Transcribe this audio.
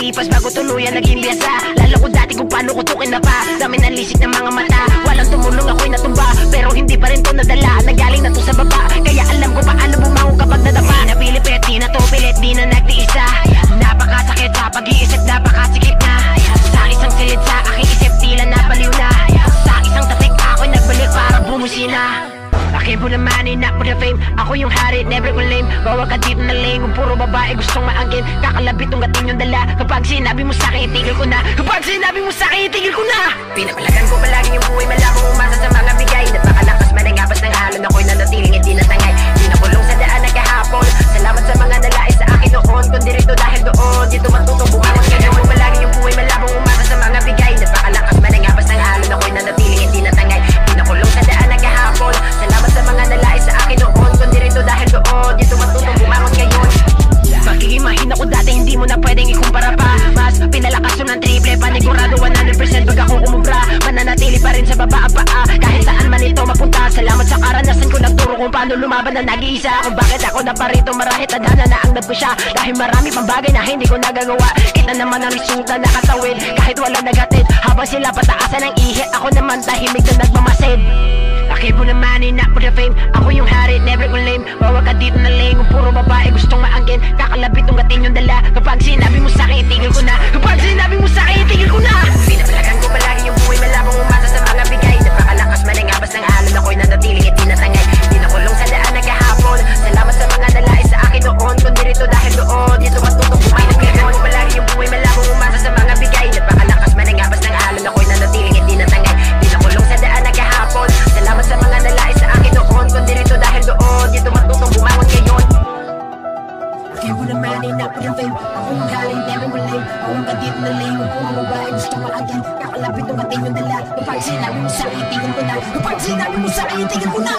lumipas bago tuluyan naging biyasa. Lalo ko dati kung paano ko tukin na pa. Dami ng lisik ng mga mata, walang tumulong ako'y natumba. Pero hindi pa rin to nadala, nagaling na to sa baba. Kaya alam ko paano bumangon kapag nadapa. Di na pilipit, di na to pilit, di na nagtiisa. Napakasakit sa pag-iisip, napakasikip na. Sa isang silid sa aking isip, tila napaliw na. Sa isang tapik ako'y nagbalik para bumusina. Akin po naman ina for the fame. Ako yung hari, never ko lame. Bawag ka dito na lane, kung puro babae gustong maangkin. Kakalabit tong gating yung dala. Kapag sinabi mo sa'kin, itigil ko na. Kapag sinabi mo sa'kin, itigil ko na. Pinapalagan ko palagi yung buhay, malabong umasa sa mga bigay. Napakalakas manangabas ng halon, ako'y nanatiling hindi natangay. Di nakulong sa daan na kahapon. Salamat sa mga nalais sa akin noon. Kundi rito dahil doon, dito matutong bumangon. Kaya mo palagi yung buhay, malabong umasa sa mga bigay. Napakalakas manangabas ng halon, ako'y nanatiling hindi natangay. Di nakulong sa daan na kahapon. Salamat sa mga nalais sa akin noon. Kundi rito dahil doon, dito matutong bumangon ngayon. Magiging mahina ko dati, hindi mo na pwedeng ikumpara pa. Mas pinalakas yun ng triple, panigurado 100% pag ako umubra. Mananatili pa rin sa baba ang paa, kahit saan man ito mapunta. Salamat sa karanasan ko, nagturo kung paano lumaban na nag-iisa. Kung bakit ako na parito, marahit tadhana na ang nagpusya. Dahil marami pang bagay na hindi ko nagagawa. Kita naman ang resulta nakatawid, kahit wala nagatid. Habang sila pataasan ng ihi, ako naman tahimik na nagmamasid. Akin po naman ina for the fame. Ako yung hari, never ko lame. Bawag ka dito na lane, kung puro babae gustong maangkin. Kakalabit tong gating yung dala. Kapag sinabi mo sa'kin, itigil ko na. Kapag sinabi mo sa'kin, itigil ko na. Pinapalagan ko palagi yung buhay, malabong umasa sa mga bigay. Napakalakas manangabas ng alon, ako'y nanatiling hindi natangay. Di nakulong sa daan na kahapon. Salamat sa mga nalais sa akin noon. Kundi rito dahil doon, dito matutong bumangon ngayon. Ko palagi yung buhay, malabong umasa sa mga bigay. Napakalakas manangabas ng alon, ako'y nanatiling hindi natangay. Di nakulong sa daan na kahapon. Salamat sa mga nalais sa akin noon. Kundi rito dahil doon, dito matutong bumangon ngayon. Akin po naman ina for the fame. Ako yung galing, never ko lame. Bawag ka dito na lane, kung puro babae gustong maangkin. Kakalapit ng gating yung dala. Kapag sinabi mo sa'kin, itigil ko na. Kapag sinabi mo sa'kin, itigil ko na.